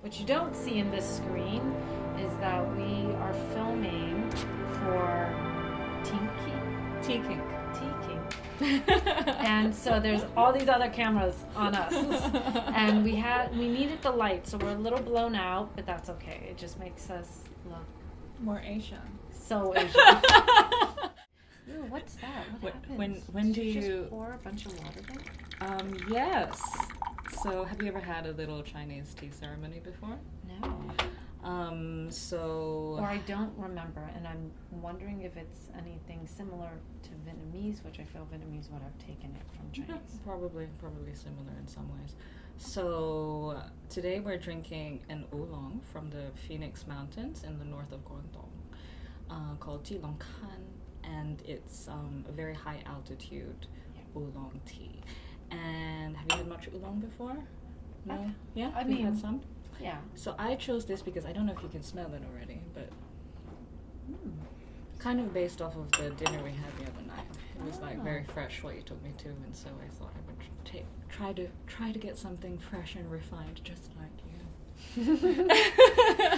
What you don't see in this screen is that we are filming for T-Kink. And so there's all these other cameras on us. And we needed the light, so we're a little blown out, but that's okay. It just makes us look More Asian. so Asian. Ooh, what's that? What happens? When Did do you you... just pour a bunch of water there? Yes. So have you ever had a little Chinese tea ceremony before? No. So... Or I don't remember, and I'm wondering if it's anything similar to Vietnamese, which I feel Vietnamese would have taken it from Chinese. Probably similar in some ways. So today we're drinking an oolong from the Phoenix Mountains in the north of Guangdong, called Ji Long Kan, and it's a very high altitude oolong tea. And have you had much oolong before? No? Yeah? I Have you mean, had some? Yeah. So I chose this because I don't know if you can smell it already, but kind of based off of the dinner we had the other night. It was like very fresh what you took me to, and so I thought I would try to get something fresh and refined, just like you.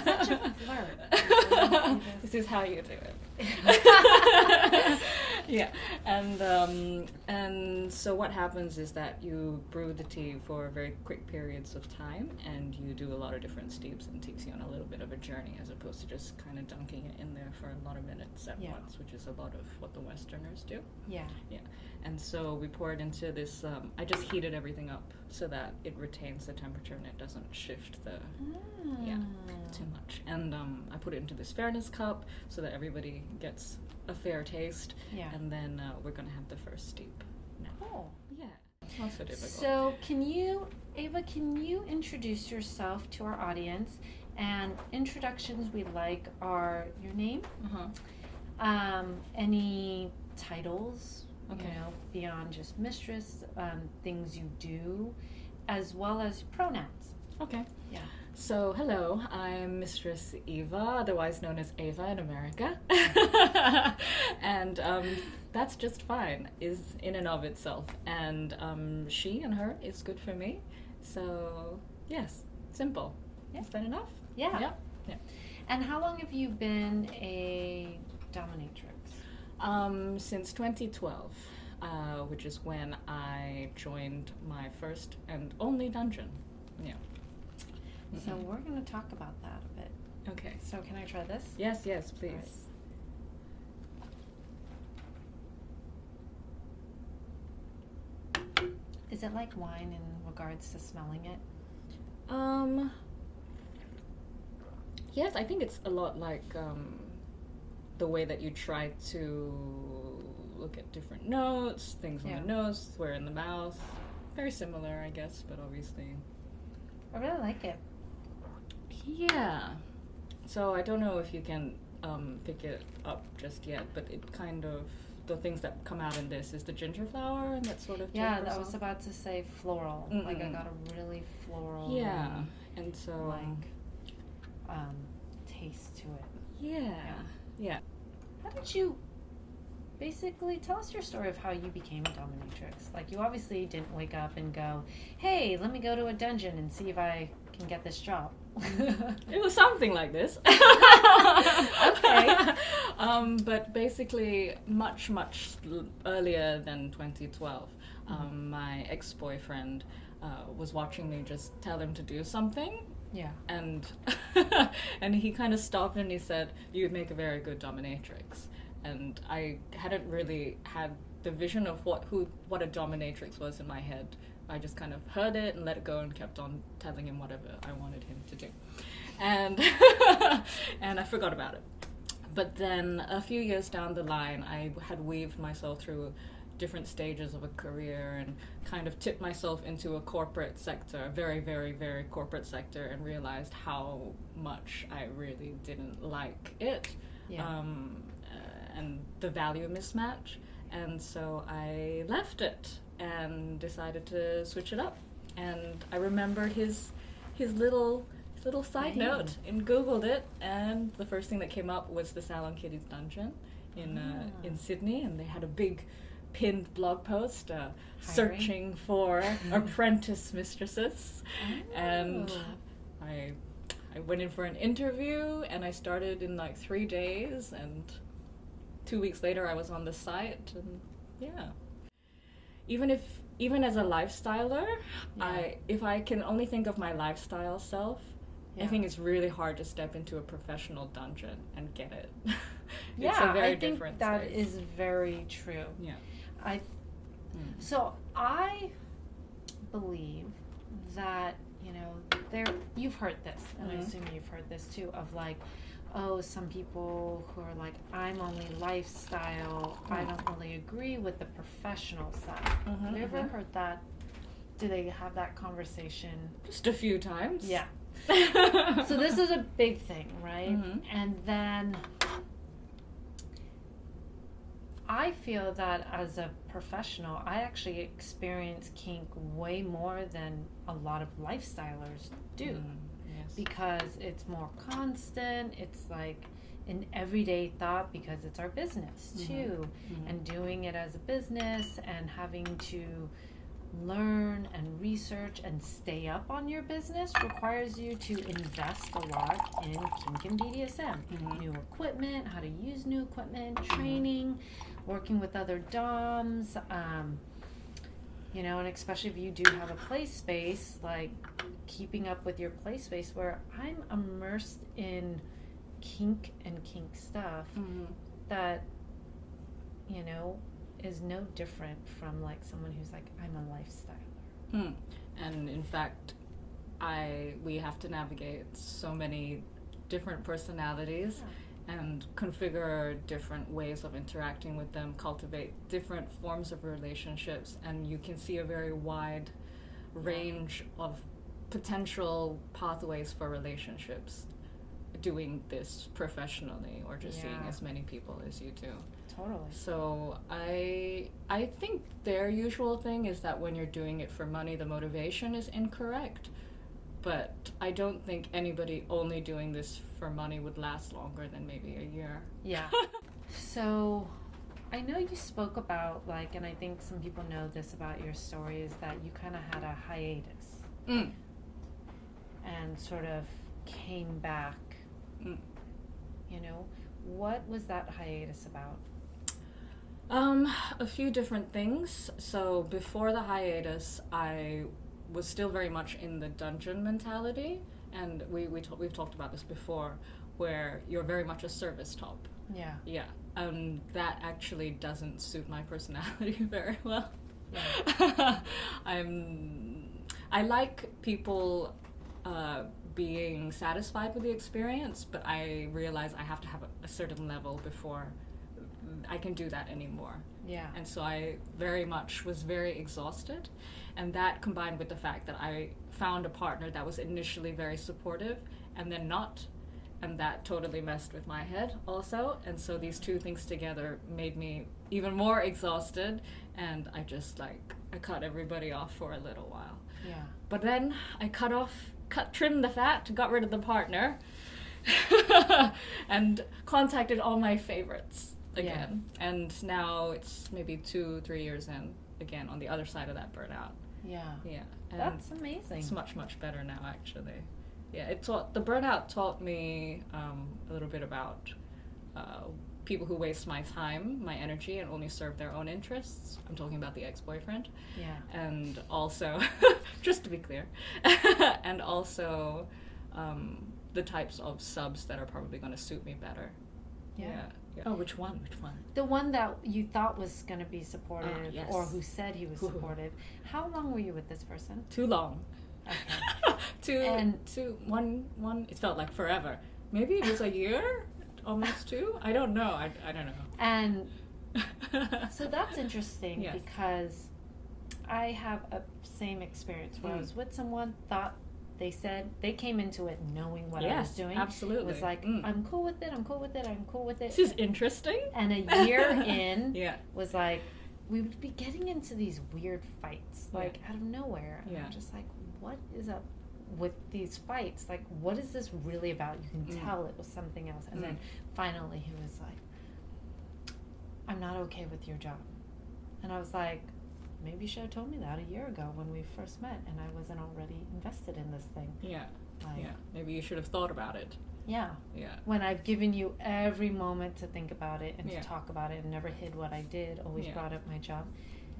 Such a flirt. This is how you do it. Yeah, and so what happens is that you brew the tea for very quick periods of time, and you do a lot of different steeps, and it takes you on a little bit of a journey as opposed to just kind of dunking it in there for a lot of minutes at once, which is a lot of what the Westerners do. Yeah. Yeah, and so we pour it into this. I just heated everything up so that it retains the temperature and it doesn't shift too much. And I put it into this fairness cup so that everybody gets a fair taste. Yeah. And then we're gonna have the first steep now. Cool. Yeah, not so difficult. So Eva, can you introduce yourself to our audience? And introductions we like are your name, any titles, you know, beyond just mistress, things you do, as well as pronouns. Okay. Yeah. So, hello, I'm Mistress Eva, otherwise known as Ava in America. And that's just fine, is in and of itself. And she and her is good for me. So, yes, simple. Yeah. Is that enough? Yeah. Yeah. And how long have you been a dominatrix? Since 2012, which is when I joined my first and only dungeon. Yeah. So we're going to talk about that a bit. Okay. So can I try this? Yes, please. Right. Is it like wine in regards to smelling it? Yes, I think it's a lot like the way that you try to look at different notes, things on the nose, where in the mouth. Very similar, I guess, but obviously. I really like it. Yeah. So I don't know if you can pick it up just yet, but it kind of, the things that come out in this is the ginger flower and that sort of Yeah, I was about to say floral. Like I got a really floral. Yeah. And so taste to it. Yeah. How did you basically tell us your story of how you became a dominatrix? Like you obviously didn't wake up and go, hey, let me go to a dungeon and see if I can get this job. It was something like this. Okay. But basically much earlier than 2012, my ex-boyfriend was watching me just tell him to do something. Yeah. And and he kind of stopped and he said, you'd make a very good dominatrix. And I hadn't really had the vision of what a dominatrix was in my head. I just kind of heard it and let it go and kept on telling him whatever I wanted him to do. And and I forgot about it. But then a few years down the line, I had weaved myself through different stages of a career and kind of tipped myself into a corporate sector, a very, very, very corporate sector, and realized how much I really didn't like it. Yeah. And the value mismatch. And so I left it and decided to switch it up. And I remembered his little side note and Googled it, and the first thing that came up was the Salon Kitties dungeon in Sydney, and they had a big pinned blog post searching for apprentice mistresses. And I I went in for an interview, and I started in like 3 days, and 2 weeks later I was on the site, and yeah. Even as a lifestyler, if I can only think of my lifestyle self, I think it's really hard to step into a professional dungeon and get it. It's a very different space. That is very true. Yeah. So I believe that, you know, you've heard this, and I assume you've heard this too, of like, oh, some people who are like, I'm only lifestyle, I don't really agree with the professional side. Have you ever heard that? Do they have that conversation? Just a few times. Yeah. So this is a big thing, right? And then I feel that as a professional, I actually experience kink way more than a lot of lifestylers do. Yes. Because it's more constant, it's like an everyday thought, because it's our business too. And doing it as a business and having to learn and research and stay up on your business requires you to invest a lot in kink and BDSM. New equipment, how to use new equipment, training, working with other DOMs, you know, and especially if you do have a play space, like keeping up with your play space, where I'm immersed in kink and kink stuff that, you know, is no different from like someone who's like, I'm a lifestyler. And in fact, we have to navigate so many different personalities and configure different ways of interacting with them, cultivate different forms of relationships, and you can see a very wide range of potential pathways for relationships doing this professionally, or just seeing as many people as you do. Totally. So I think their usual thing is that when you're doing it for money, the motivation is incorrect. But I don't think anybody only doing this for money would last longer than maybe a year. Yeah. So I know you spoke about, like, and I think some people know this about your story, is that you kind of had a hiatus and sort of came back. You know, what was that hiatus about? A few different things. So before the hiatus, I was still very much in the dungeon mentality, and we've talked about this before, where you're very much a service top. Yeah. Yeah. That actually doesn't suit my personality very well. Yeah. I like people being satisfied with the experience, but I realize I have to have a certain level before I can do that anymore. Yeah. And so I was very exhausted, and that combined with the fact that I found a partner that was initially very supportive and then not, and that totally messed with my head also. And so these two things together made me even more exhausted, and I just I cut everybody off for a little while. Yeah. But then I trimmed the fat, got rid of the partner, and contacted all my favorites again. Yeah. And now it's maybe 2-3 years in, again, on the other side of that burnout. Yeah. Yeah. And that's amazing. It's much, much better now, actually. Yeah, the burnout taught me a little bit about people who waste my time, my energy, and only serve their own interests. I'm talking about the ex-boyfriend. Yeah. And also, just to be clear, and also the types of subs that are probably going to suit me better. Yeah. Oh, which one? The one that you thought was going to be supportive, yes. or who said he was supportive. How long were you with this person? Too long. Okay. It felt like forever. Maybe it was a year, almost 2. I don't know. I don't know. And so that's interesting, yes. because I have a same experience where I was with someone, thought they came into it knowing what I was doing. Absolutely. It was like, I'm cool with it. This is interesting. And a year in was like, we would be getting into these weird fights, like out of nowhere. And I'm just like, what is up with these fights? Like, what is this really about? You can tell it was something else. And then finally he was like, I'm not okay with your job. And I was like, maybe you should have told me that a year ago when we first met and I wasn't already invested in this thing. Yeah. Like, Yeah. Maybe you should have thought about it. yeah. Yeah. When I've given you every moment to think about it and Yeah. to talk about it and never hid what I did, always Yeah. brought up my job.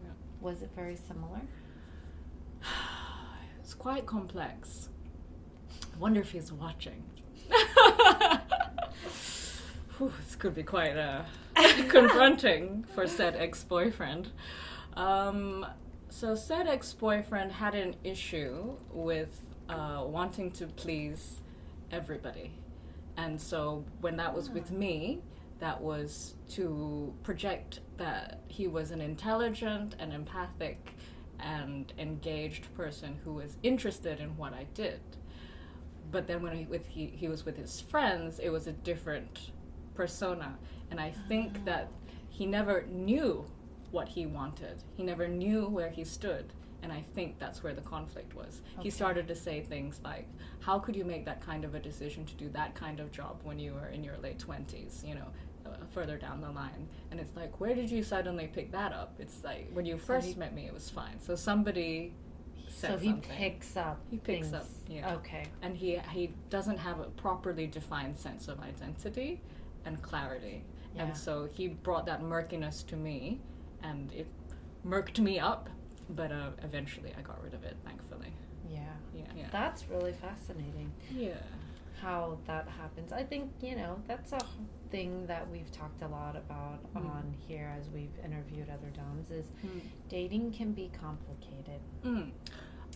Yeah. Was it very similar? It's quite complex. I wonder if he's watching. Whew, this could be quite confronting for said ex-boyfriend. So said ex-boyfriend had an issue with wanting to please everybody. And so when that was with me, that was to project that he was an intelligent and empathic and engaged person who was interested in what I did. But then when he was with his friends, it was a different persona. And I think that he never knew what he wanted. He never knew where he stood. And I think that's where the conflict was. Okay. He started to say things like, how could you make that kind of a decision to do that kind of job when you were in your late 20s, you know, further down the line? And it's like, where did you suddenly pick that up? It's like, when you first met me, it was fine. So somebody said So he something. picks up He picks things. up, yeah. Okay. And he doesn't have a properly defined sense of identity and clarity. Yeah. And so he brought that murkiness to me, and it murked me up, but eventually I got rid of it, thankfully. Yeah. Yeah. That's really fascinating. Yeah. How that happens. I think, you know, that's a thing that we've talked a lot about on here as we've interviewed other doms is dating can be complicated.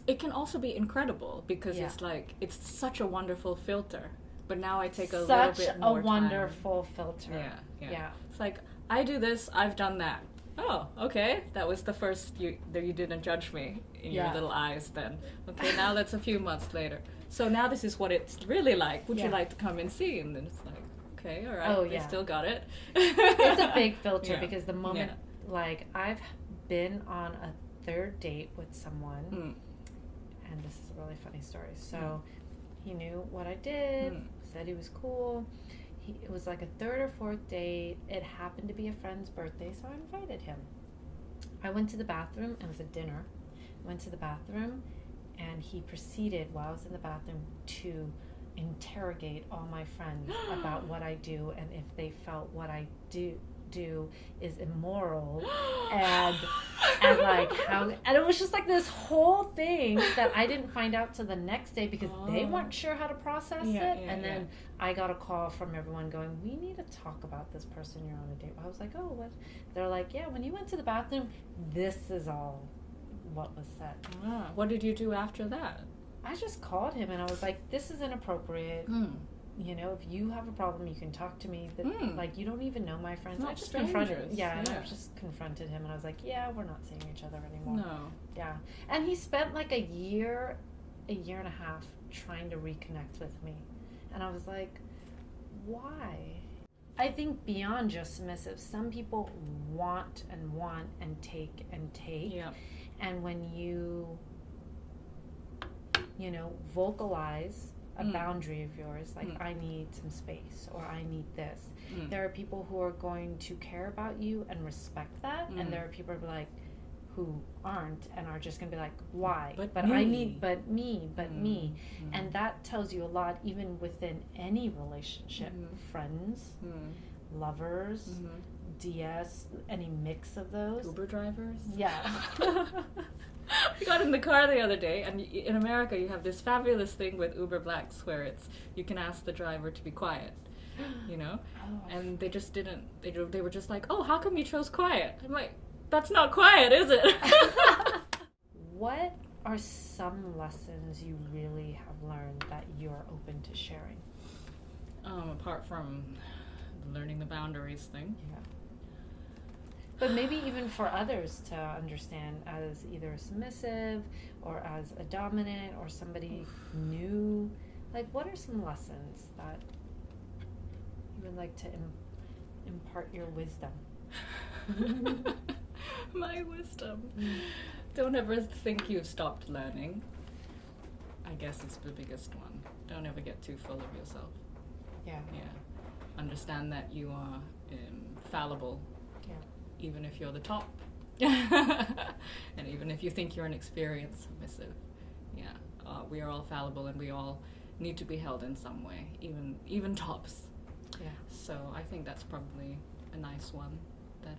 It can also be incredible because Yeah. it's like, it's such a wonderful filter. But now I take a little Such bit a more time. wonderful filter. Yeah. It's like, I do this, I've done that. Oh, okay. That was the first that you didn't judge me in your little eyes then. Okay, now that's a few months later. So now this is what it's really like. Would you like to come and see? And then it's like, okay, all right, they still got it. It's a big filter Yeah. because the moment, like, I've been on a third date with someone, and this is a really funny story. So he knew what I did, said he was cool. It was like a third or fourth date. It happened to be a friend's birthday, so I invited him. I went to the bathroom. It was a dinner. I went to the bathroom, and he proceeded, while I was in the bathroom, to interrogate all my friends about what I do and if they felt what I do is immoral and like how, and it was just like this whole thing that I didn't find out till the next day because they weren't sure how to process it. And then I got a call from everyone going, we need to talk about this person you're on a date with. I was like, oh, what? They're like, yeah, when you went to the bathroom, this is all what was said. What did you do after that? I just called him and I was like, this is inappropriate. You know, if you have a problem, you can talk to me. Like, you don't even know my friends. Not I just strangers. confronted. And I just confronted him, and I was like, "Yeah, we're not seeing each other anymore." No. Yeah, and he spent like a year and a half trying to reconnect with me, and I was like, "Why?" I think beyond just submissive, some people want and take and take. Yeah. And when you know, vocalize a boundary of yours, like I need some space or I need this. There are people who are going to care about you and respect that, and there are people who aren't and are just going to be like, why? But I need, but me. And that tells you a lot, even within any relationship, friends, lovers, DS, any mix of those. Uber drivers? Yeah. We got in the car the other day, and in America you have this fabulous thing with Uber Blacks where it's, you can ask the driver to be quiet, you know? And they just didn't, they were just like, oh, how come you chose quiet? I'm like, that's not quiet, is it? What are some lessons you really have learned that you're open to sharing? Apart from learning the boundaries thing. Yeah. But maybe even for others to understand as either a submissive or as a dominant or somebody new. Like, what are some lessons that you would like to impart your wisdom? My wisdom. Don't ever think you've stopped learning. I guess it's the biggest one. Don't ever get too full of yourself. Yeah. Understand that you are fallible. Yeah. Even if you're the top. And even if you think you're an experienced submissive. We are all fallible, and we all need to be held in some way, even tops. Yeah. So I think that's probably a nice one that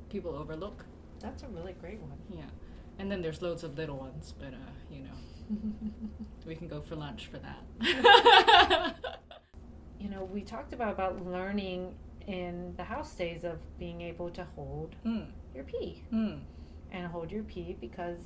people overlook. That's a really great one. Yeah. And then there's loads of little ones, but you know, we can go for lunch for that. You know, we talked about learning in the house days of being able to hold your pee. And hold your pee because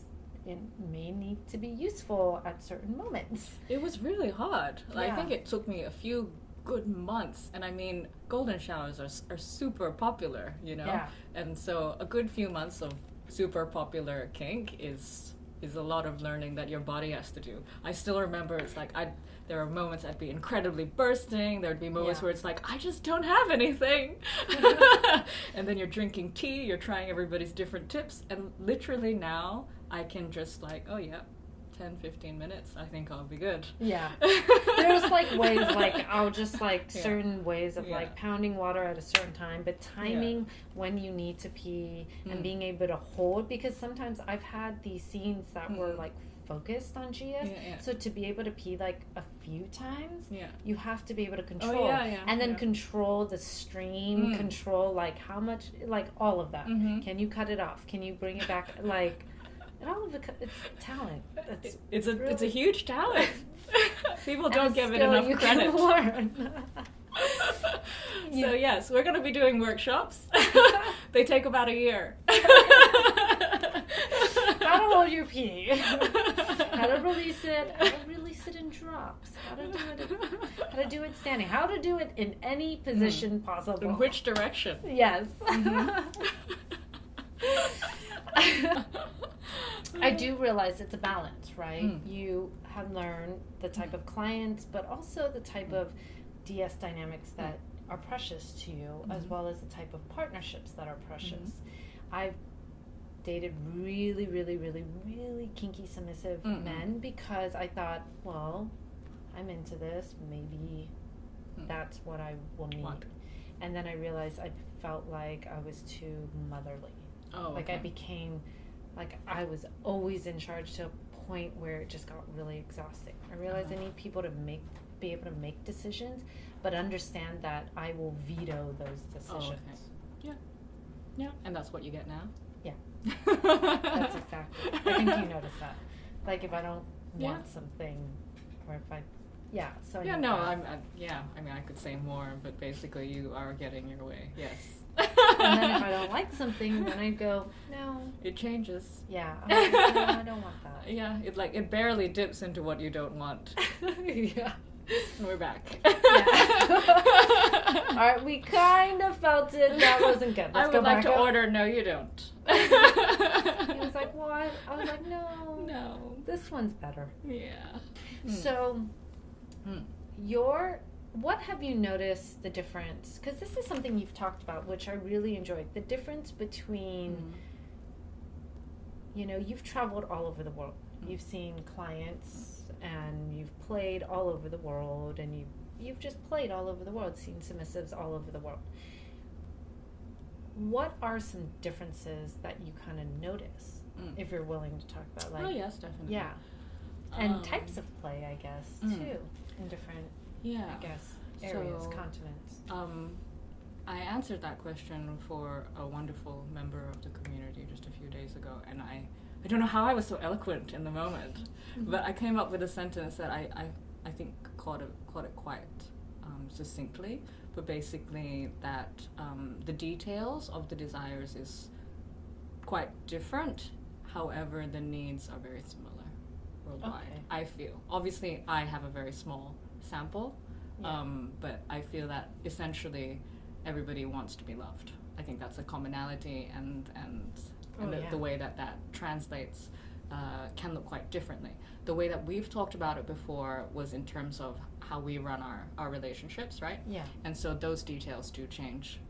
it may need to be useful at certain moments. It was really hard. Yeah. I think it took me a few good months, and I mean, golden showers are super popular, you know? Yeah. And so a good few months of super popular kink is a lot of learning that your body has to do. I still remember it's like there are moments I'd be incredibly bursting, there'd be moments where it's like, I just don't have anything. And then you're drinking tea, you're trying everybody's different tips, and literally now I can just like, oh yeah, 10, 15 minutes, I think I'll be good. Yeah. There's like ways, like I'll just like certain ways of like pounding water at a certain time, but timing when you need to pee and being able to hold, because sometimes I've had these scenes that were like focused on GS, so to be able to pee like a few times, you have to be able to control, and then control the stream, control like how much, like all of that. Can you cut it off? Can you bring it back? Like, and all of it's talent. It's a huge talent. People don't give it enough credit. So yes, we're going to be doing workshops. They take about a year. How to hold your pee, how to release it, how to release it in drops, how to do it standing, how to do it in any position possible. In which direction? Yes. I do realize it's a balance, right? You have learned the type of clients, but also the type of DS dynamics that are precious to you, as well as the type of partnerships that are precious. I've dated really, really, really, really kinky submissive men because I thought, well, I'm into this, maybe that's what I will need. And then I realized I felt like I was too motherly. Like I became, like I was always in charge to a point where it just got really exhausting. I realized I need people to be able to make decisions, but understand that I will veto those decisions. Yeah, and that's what you get now? Yeah. That's exactly. I think you noticed that. Like if I don't want something, or if I, so I know I mean I could say more, but basically you are getting your way. Yes. And then if I don't like something, then I go, no. It changes. Yeah. I'm like, no, I don't want that. Yeah, it barely dips into what you don't want. Yeah. And we're back. All right, we kind of felt it. That wasn't good. I would like to order. No, you don't. He was like, what? I was like, no. This one's better. Yeah. So, what have you noticed the difference? Because this is something you've talked about, which I really enjoyed. The difference between, you know, you've traveled all over the world. You've seen clients and you've played all over the world, and you've just played all over the world, seen submissives all over the world. What are some differences that you kind of notice, if you're willing to talk about? Like, oh yes, definitely. Yeah. And types of play, I guess, too, in different, I guess, areas, continents. I answered that question for a wonderful member of the community just a few days ago, and I don't know how I was so eloquent in the moment, but I came up with a sentence that I think caught it quite succinctly, but basically that the details of the desires is quite different, however the needs are very similar worldwide. I feel. Obviously I have a very small sample, but I feel that essentially everybody wants to be loved. I think that's a commonality, and the way that translates can look quite differently. The way that we've talked about it before was in terms of how we run our relationships, right? Yeah. And so those details do change,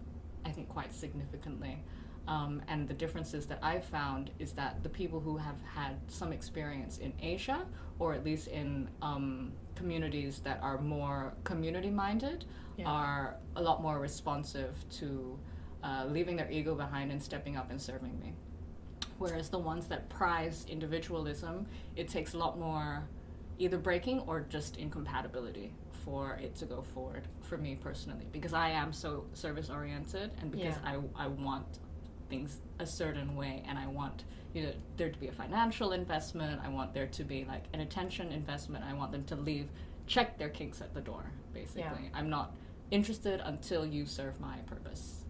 I think, quite significantly. And the differences that I've found is that the people who have had some experience in Asia, or at least in communities that are more community-minded, are a lot more responsive to leaving their ego behind and stepping up and serving me. Whereas the ones that prize individualism, it takes a lot more either breaking or just incompatibility for it to go forward for me personally, because I am so service oriented, and because I want things a certain way, and I want there to be a financial investment, I want there to be like an attention investment, I want them to check their kinks at the door, basically. I'm not interested until you serve my purpose.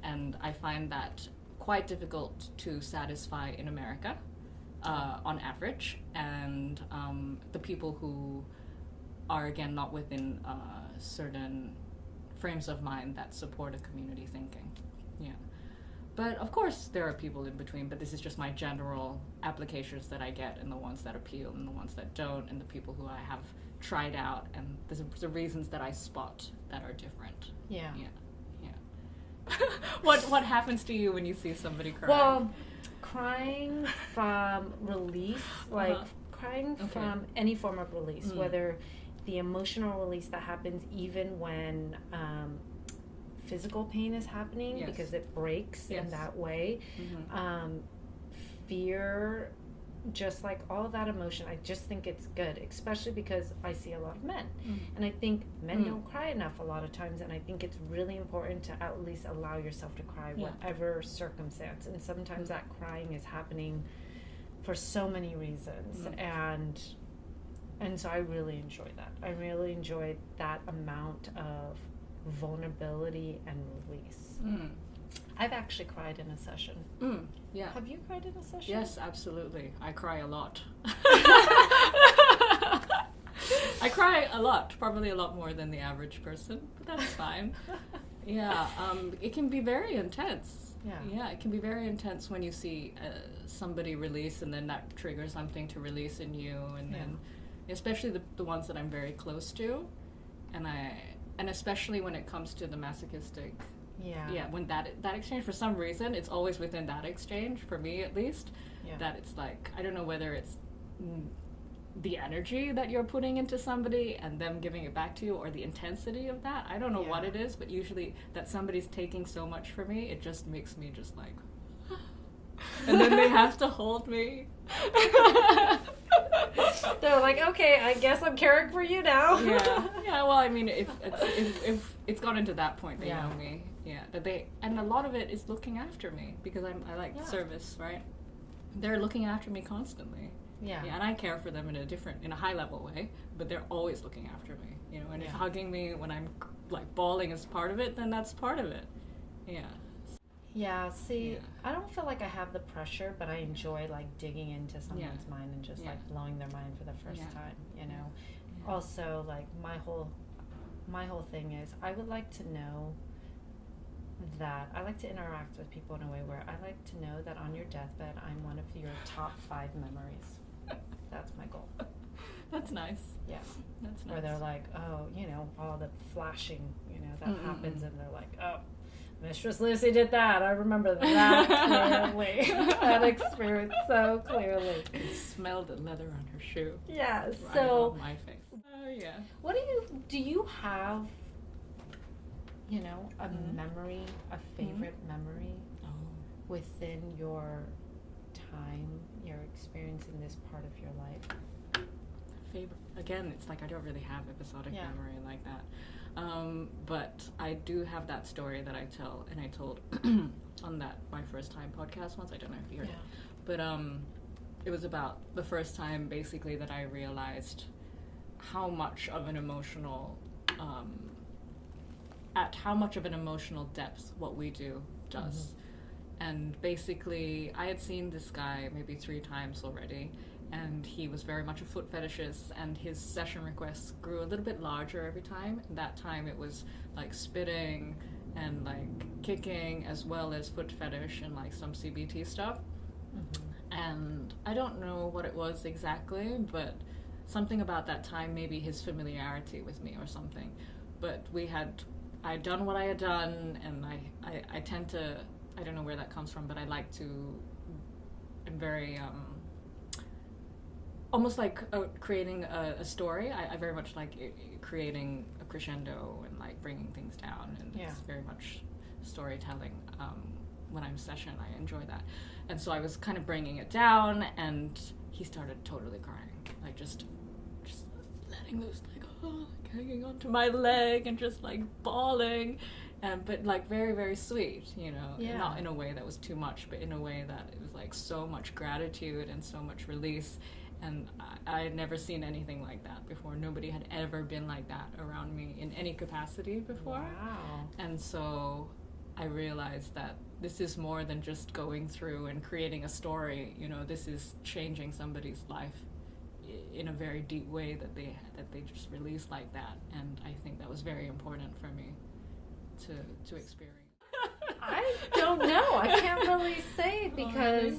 And I find that quite difficult to satisfy in America, on average, and the people who are, again, not within certain frames of mind that support a community thinking. But of course there are people in between, but this is just my general applications that I get, and the ones that appeal and the ones that don't, and the people who I have tried out, and the reasons that I spot that are different. What happens to you when you see somebody cry? Well, crying from release, like crying from any form of release, whether the emotional release that happens even when physical pain is happening, because it breaks in that way. Fear, just like all of that emotion, I just think it's good, especially because I see a lot of men. And I think men don't cry enough a lot of times, and I think it's really important to at least allow yourself to cry, whatever circumstance. And sometimes that crying is happening for so many reasons. And so I really enjoy that. I really enjoyed that amount of vulnerability and release. I've actually cried in a session. Have you cried in a session? Yes, absolutely. I cry a lot. I cry a lot, probably a lot more than the average person, but that's fine. It can be very intense. It can be very intense when you see somebody release, and then that triggers something to release in you, and then especially the ones that I'm very close to, and especially when it comes to the masochistic. When that exchange, for some reason, it's always within that exchange, for me at least, that it's like, I don't know whether it's the energy that you're putting into somebody and them giving it back to you, or the intensity of that. I don't know what it is, but usually that somebody's taking so much from me, it just makes me just like, and then they have to hold me. They're like, okay, I guess I'm caring for you now. Well, I mean, if it's gone into that point, they know me. But and a lot of it is looking after me, because I like service, right? They're looking after me constantly. And I care for them in a high level way, but they're always looking after me, and if hugging me when I'm like bawling is part of it, then that's part of it. I don't feel like I have the pressure, but I enjoy like digging into someone's mind and just like blowing their mind for the first time, Also, like my whole thing is, I would like to know that I like to interact with people in a way where I like to know that on your deathbed, I'm one of your top 5 memories. That's my goal. That's nice. That's nice. Where they're like, oh, all the flashing, that happens, and they're like, oh, Mistress Lucy did that. I remember that clearly. That experience so clearly. I smelled the leather on her shoe. Right on my face. What do you have, a memory, a favorite memory within your time, your experience in this part of your life? Favorite, again, it's like I don't really have episodic memory like that. But I do have that story that I tell, and I told on that My First Time podcast once. I don't know if you heard it. But it was about the first time, basically, that I realized how much of an emotional, at how much of an emotional depth what we do does. And basically, I had seen this guy maybe 3 times already, and he was very much a foot fetishist, and his session requests grew a little bit larger every time. And that time it was like spitting and like kicking, as well as foot fetish and like some CBT stuff. And I don't know what it was exactly, but something about that time, maybe his familiarity with me or something. But I'd done what I had done, and I tend to, I don't know where that comes from, but I like to, I'm very, almost like creating a story. I very much like creating a crescendo and like bringing things down, and it's very much storytelling. When I'm session, I enjoy that. And so I was kind of bringing it down, and he started totally crying, like just letting loose, like, like hanging onto my leg and just like bawling. But like very, very sweet, you know, not in a way that was too much, but in a way that it was like so much gratitude and so much release. And I had never seen anything like that before. Nobody had ever been like that around me in any capacity before. Wow. And so I realized that this is more than just going through and creating a story. You know, this is changing somebody's life in a very deep way that they just release like that. And I think that was very important for me to experience. I don't know. I can't really say because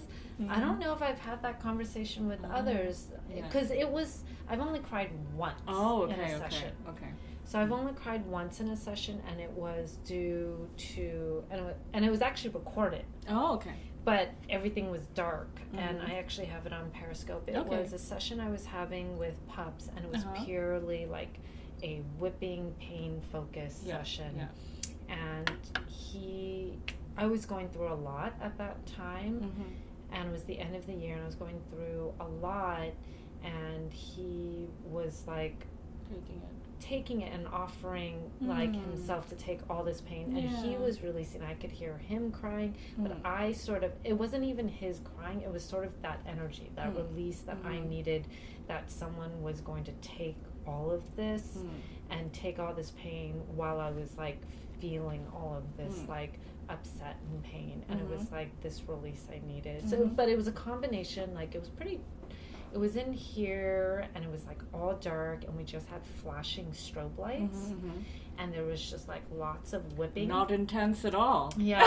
I don't know if I've had that conversation with others. Because I've only cried once in a session. Okay. So I've only cried once in a session, and it was due to, and it was actually recorded. Oh, okay. But everything was dark, and I actually have it on Periscope. It was a session I was having with pups, and it was purely like a whipping, pain-focused session. Yeah. And I was going through a lot at that time, and it was the end of the year, and I was going through a lot, and he was like taking it and offering like himself to take all this pain, and he was releasing. I could hear him crying, but I sort of, it wasn't even his crying, it was sort of that energy, that release that I needed, that someone was going to take all of this and take all this pain while I was like feeling all of this like upset and pain, and it was like this release I needed. So but it was a combination, like it was in here, and it was like all dark, and we just had flashing strobe lights, and there was just like lots of whipping. Not intense at all. Yeah.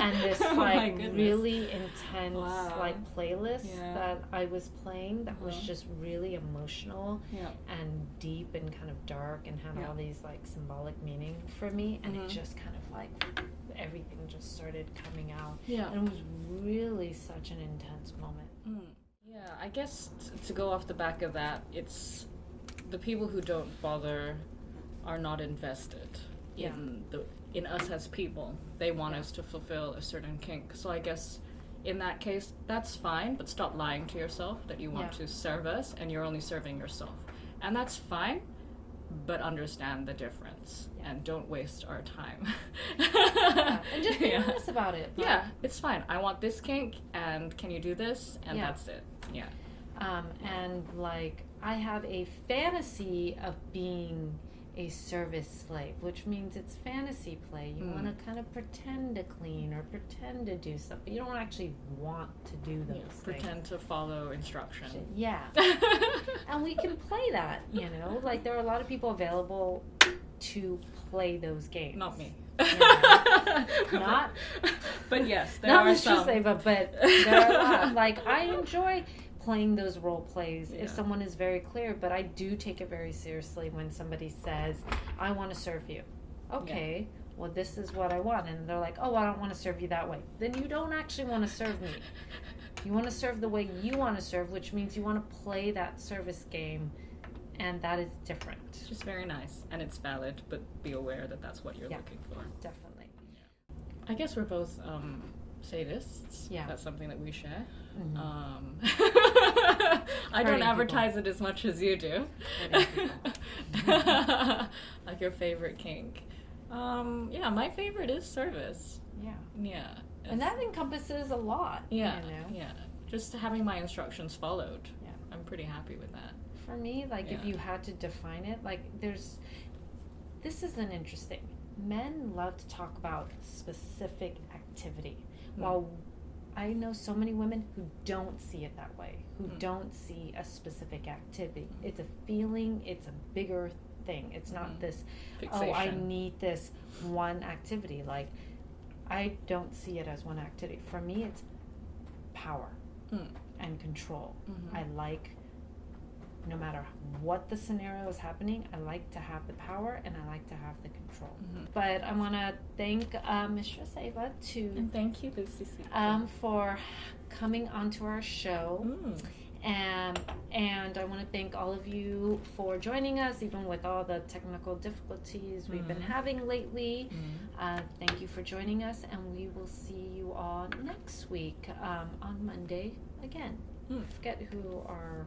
And this like really intense like playlist that I was playing that was just really emotional and deep and kind of dark and had all these like symbolic meaning for me, and it just kind of like everything just started coming out. And it was really such an intense moment. Yeah, I guess to go off the back of that, it's the people who don't bother are not invested in us as people. They want us to fulfill a certain kink. So I guess in that case, that's fine, but stop lying to yourself that you want to serve us and you're only serving yourself. And that's fine, but understand the difference and don't waste our time. And just be honest about it. Yeah, it's fine. I want this kink, and can you do this? And that's it. Yeah. And like, I have a fantasy of being a service slave, which means it's fantasy play. You want to kind of pretend to clean or pretend to do stuff, but you don't actually want to do those things. Pretend to follow instruction. Yeah. And we can play that, you know? Like, there are a lot of people available to play those games. Not me. Not, but yes, there not are Mistress some. Eva, but there are a lot. Like, I enjoy playing those role plays if someone is very clear, but I do take it very seriously when somebody says, I want to serve you. Okay, well, this is what I want. And they're like, oh, I don't want to serve you that way. Then you don't actually want to serve me. You want to serve the way you want to serve, which means you want to play that service game, and that is different. It's just very nice, and it's valid, but be aware that that's what you're looking for. Definitely. I guess we're both sadists. Yeah. That's something that we share. Mm-hmm. I don't advertise it as much as you do. Like your favorite kink. Yeah, my favorite is service. Yeah. Yeah. And that encompasses a lot. Yeah. You know? Yeah. Just having my instructions followed. Yeah. I'm pretty happy with that. For me, like if you had to define it, like this is an interesting. Men love to talk about specific activity, while I know so many women who don't see it that way, who don't see a specific activity. It's a feeling, it's a bigger thing. It's not this, fixation. Oh, I need this one activity. Like, I don't see it as one activity. For me, it's power and control. I like, no matter what the scenario is happening, I like to have the power and I like to have the control. But I want to thank Mistress Eva and thank you, Lucy, for coming onto our show. And I want to thank all of you for joining us, even with all the technical difficulties we've been having lately. Thank you for joining us, and we will see you all next week on Monday again. I forget who our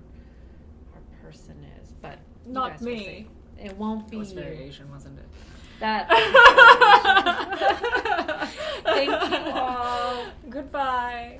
person is, but you Not guys will me. see. It won't be It was you. very Asian, wasn't it? That. Thank you all. Goodbye.